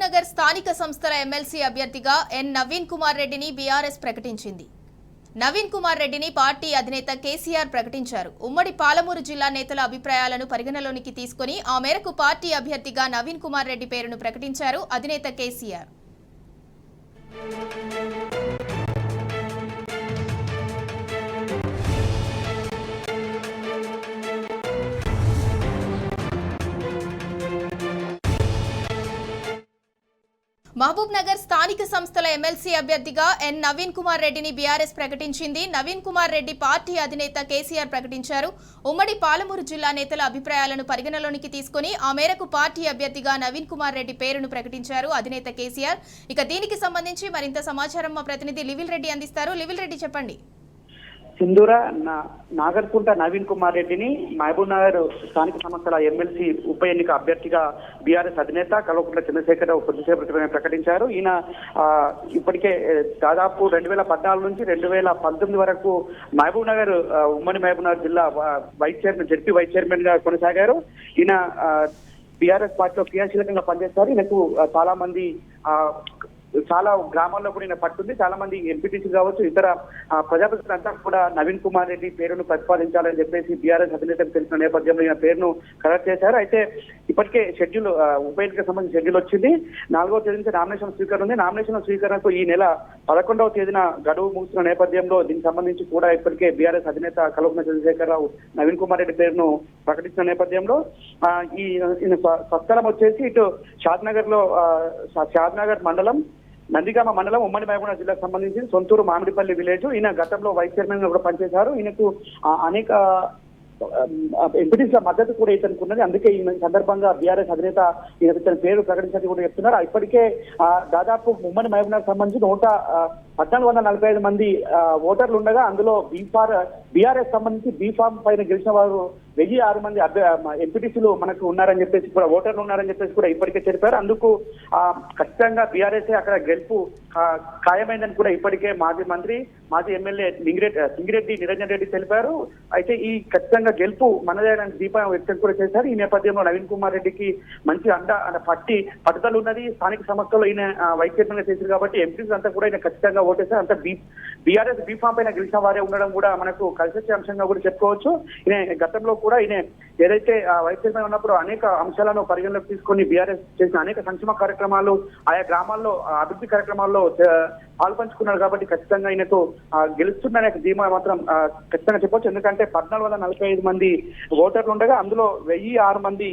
నగర్ స్థానిక సంస్థల ఎమ్మెల్సీ అభ్యర్థిగా ఎన్ నవీన్ కుమార్ రెడ్డిని బీఆర్ఎస్ ప్రకటించింది. నవీన్ కుమార్ రెడ్డిని పార్టీ అధినేత కేసీఆర్ ప్రకటించారు. ఉమ్మడి పాలమూరు జిల్లా నేతల అభిప్రాయాలను పరిగణలోనికి తీసుకుని ఆ మేరకు పార్టీ అభ్యర్థిగా నవీన్ కుమార్ రెడ్డి పేరును ప్రకటించారు అధినేత కేసీఆర్. మహబూబ్ నగర్ స్థానిక సంస్థల ఎమ్మెల్సీ అభ్యర్థిగా ఎన్ నవీన్ కుమార్ రెడ్డిని బీఆర్ఎస్ ప్రకటించింది. నవీన్ కుమార్ రెడ్డి పార్టీ అధినేత కేసీఆర్ ప్రకటించారు. ఉమ్మడి పాలమూరు జిల్లా నేతల అభిప్రాయాలను పరిగణలోనికి తీసుకుని ఆ మేరకు పార్టీ అభ్యర్థిగా నవీన్ కుమార్ రెడ్డి పేరును ప్రకటించారు అధినేత కేసీఆర్. ఇక దీనికి సంబంధించి మరింత సమాచారం మా ప్రతినిధి లివిల్ రెడ్డి అందిస్తారు. లివిల్ రెడ్డి, చెప్పండి. సింధూర నాగర్కుంట నవీన్ కుమార్ రెడ్డిని మహబూబ్ నగర్ స్థానిక సంస్థల ఎమ్మెల్సీ ఉప ఎన్నిక అభ్యర్థిగా బీఆర్ఎస్ అధినేత కల్వకుంట్ల చంద్రశేఖరరావు కొద్దిసేపు క్రితమే ప్రకటించారు. ఈయన ఇప్పటికే దాదాపు 2014 నుంచి 2019 వరకు మహబూబ్ నగర్ ఉమ్మడి మహబూబ్ నగర్ జిల్లా vice chairman ZP vice chairman గా కొనసాగారు. ఈయన బీఆర్ఎస్ పార్టీలో క్రియాశీలకంగా పనిచేస్తారు. ఈయనకు చాలా గ్రామాల్లో కూడా ఈయన పట్టుంది. చాలా మంది ఎంపీటీసీ కావచ్చు, ఇతర ప్రజాప్రతినిధులంతా కూడా నవీన్ కుమార్ రెడ్డి పేరును ప్రతిపాదించాలని చెప్పేసి బీఆర్ఎస్ అధినేతకు తెలిసిన నేపథ్యంలో ఈయన పేరును ఖరారు చేశారు. అయితే ఇప్పటికే షెడ్యూల్ ఉప ఎన్నికకు సంబంధించి షెడ్యూల్ వచ్చింది. 4వ తేదీ నుంచి నామినేషన్ స్వీకరణ ఉంది. నామినేషన్ స్వీకరణకు ఈ నెల 11వ తేదీన గడువు ముగిసిన నేపథ్యంలో దీనికి సంబంధించి కూడా ఇప్పటికే బీఆర్ఎస్ అధినేత కల్వకుంట్ల చంద్రశేఖరరావు నవీన్ కుమార్ రెడ్డి పేరును ప్రకటించిన నేపథ్యంలో ఈయన స్వస్థలం వచ్చేసి ఇటు షాద్నగర్ మండలం, నందిగామ మండలం, ఉమ్మడి మహబూబ్నగర్ జిల్లాకు సంబంధించి సొంతూరు మామిడిపల్లి విలేజ్. ఈయన గతంలో వైస్ చైర్మన్ గా కూడా పనిచేశారు. ఈయనకు అనేక ఎంపీటీసీల మద్దతు కూడా ఇతనికి ఉన్నది. అందుకే ఈ సందర్భంగా బీఆర్ఎస్ అధినేత ఇతని పేరు ప్రకటించాలని కూడా చెప్తున్నారు. ఇప్పటికే దాదాపు ఉమ్మడి మహబూబ్నగర్ సంబంధించి 1,445 మంది ఓటర్లు ఉండగా అందులో బీఆర్ఎస్ సంబంధించి బీఫామ్ పైన గెలిచిన వారు 1,006 మంది ఎంపీటీసీలు మనకు ఉన్నారని చెప్పేసి కూడా, ఓటర్లు ఉన్నారని చెప్పేసి కూడా ఇప్పటికే తెలిపారు. అందుకు ఖచ్చితంగా బీఆర్ఎస్ అక్కడ గెలుపు ఖాయమైందని కూడా ఇప్పటికే మాజీ మంత్రి, మాజీ ఎమ్మెల్యే సింగిరెడ్డి నిరంజన్ రెడ్డి తెలిపారు. అయితే ఈ ఖచ్చితంగా గెలుపు మనదేనని దీపం వ్యక్తం కూడా చేశారు. ఈ నేపథ్యంలో నవీన్ కుమార్ రెడ్డికి మంచి పట్టుదల ఉన్నది. స్థానిక సంస్థలో ఈయన వైస్ చైర్మన్ గా చేశారు కాబట్టి ఎంపీస్ అంతా కూడా ఈయన ఖచ్చితంగా ఓటేశారు. అంతా బీఆర్ఎస్ బీఫామ్ పైన గెలిచిన వారే ఉండడం కూడా మనకు కలిసొచ్చే అంశంగా కూడా చెప్పుకోవచ్చు. ఈయన గతంలో కూడా ఈయన ఏదైతే వైస్ చైర్మన్ ఉన్నప్పుడు అనేక అంశాలను పరిగణలోకి తీసుకొని బీఆర్ఎస్ చేసిన అనేక సంక్షేమ కార్యక్రమాలు, ఆయా గ్రామాల్లో అభివృద్ధి కార్యక్రమాల్లో పాల్పంచుకున్నారు కాబట్టి ఖచ్చితంగా ఈయనకు గెలుస్తుందనే ధీమా మాత్రం ఖచ్చితంగా చెప్పొచ్చు. ఎందుకంటే 1,445 మంది ఓటర్లు ఉండగా అందులో 1,006 మంది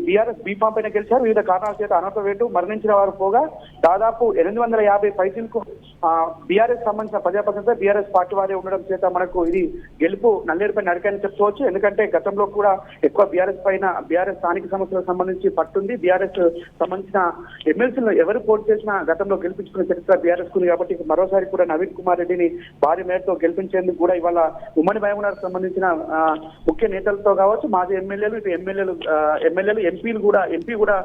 బీఆర్ఎస్ బీఫామ్ పైన గెలిచారు. వివిధ కారణాల చేత అనర్హత వేటు మరణించిన వారు పోగా దాదాపు 850 పైసలకు బీఆర్ఎస్ సంబంధించిన ప్రజాప్రతినిధులు బీఆర్ఎస్ పార్టీ వారే ఉండడం చేత మనకు ఇది గెలుపు నల్లేరుపై నడకని చెప్పుకోవచ్చు. ఎందుకంటే గతంలో కూడా ఎక్కువ బీఆర్ఎస్ స్థానిక సమస్యలకు సంబంధించి పట్టుంది. బీఆర్ఎస్ సంబంధించిన ఎమ్మెల్సీలు ఎవరు పోటీ చేసినా గతంలో గెలిపించుకున్న చరిత్ర బీఆర్ఎస్ కుంది కాబట్టి మరోసారి కూడా నవీన్ కుమార్ రెడ్డిని భారీ మేరతో గెలిపించేందుకు కూడా ఇవాళ ఉమ్మడి మహబూబ్నగర్ సంబంధించిన ముఖ్య నేతలతో కావచ్చు, మాజీ ఎమ్మెల్యేలు ఎంపీ కూడా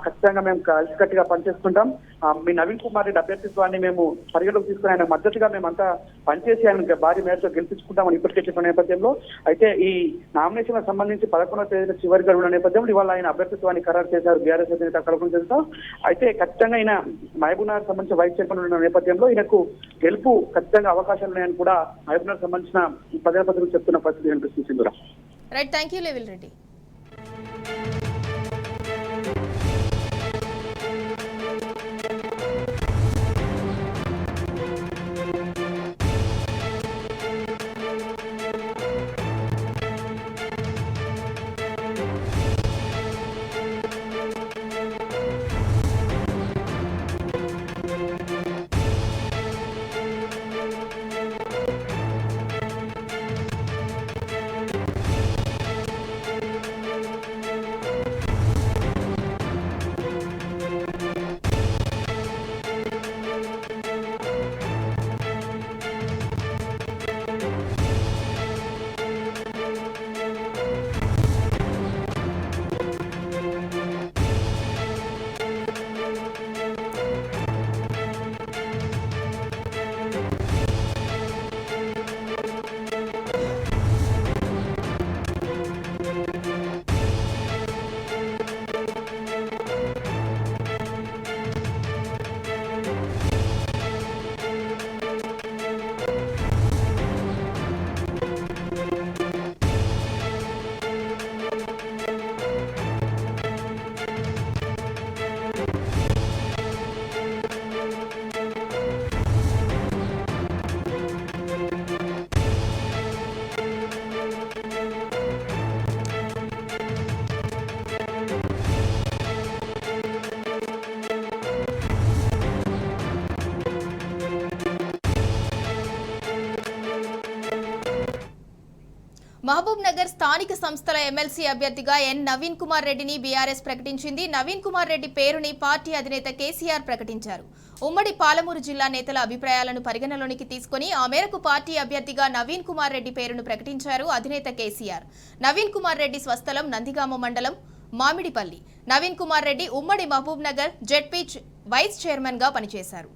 ఖచ్చితంగా మేము కలిసికట్టుగా పనిచేస్తుంటాం. మీ నవీన్ కుమార్ రెడ్డి అభ్యర్థిత్వాన్ని మేము పరిగణలోకి తీసుకుని ఆయన మద్దతుగా మేమంతా పనిచేసి ఆయన భారీ మేరతో గెలిపించుకుంటామని ఇప్పటికే చెప్పిన నేపథ్యంలో అయితే ఈ నామినేషన్ సంబంధించి 11వ తేదీన చివరి గడువుల నేపథ్యంలో ఇవాళ ఆయన అభ్యర్థిత్వాన్ని ఖరారు చేశారు బీఆర్ఎస్ అధినేత కల్వకుంట్ల చంద్రశేఖరరావు. అయితే ఖచ్చితంగా ఆయన మహబూబ్నగర్ సంబంధించిన వైస్ చైర్మన్ ఉన్న నేపథ్యంలో ఈయనకు గెలుపు ఖచ్చితంగా అవకాశాలు ఉన్నాయని కూడా మహబూబ్నగర్ సంబంధించిన ప్రజాప్రతినిధులు చెప్తున్న పరిస్థితి కనిపిస్తుంది. రైట్, థ్యాంక్ యూ లెవిల్ రెడ్డి. మహబూబ్ నగర్ స్థానిక సంస్థల ఎమ్మెల్సీ అభ్యర్థిగా ఎన్ నవీన్ కుమార్ రెడ్డిని బీఆర్ఎస్ ప్రకటించింది. నవీన్ కుమార్ రెడ్డి పేరుని పార్టీ అధినేత కేసీఆర్ ప్రకటించారు. ఉమ్మడి పాలమూరు జిల్లా నేతల అభిప్రాయాలను పరిగణలోనికి తీసుకుని ఆ మేరకు పార్టీ అభ్యర్థిగా నవీన్ కుమార్ రెడ్డి పేరును ప్రకటించారు అధినేత కేసీఆర్. నవీన్ కుమార్ రెడ్డి స్వస్థలం నందిగామ మండలం మామిడిపల్లి. నవీన్ కుమార్ రెడ్డి ఉమ్మడి Mahbubnagar ZP vice chairman గా పనిచేశారు.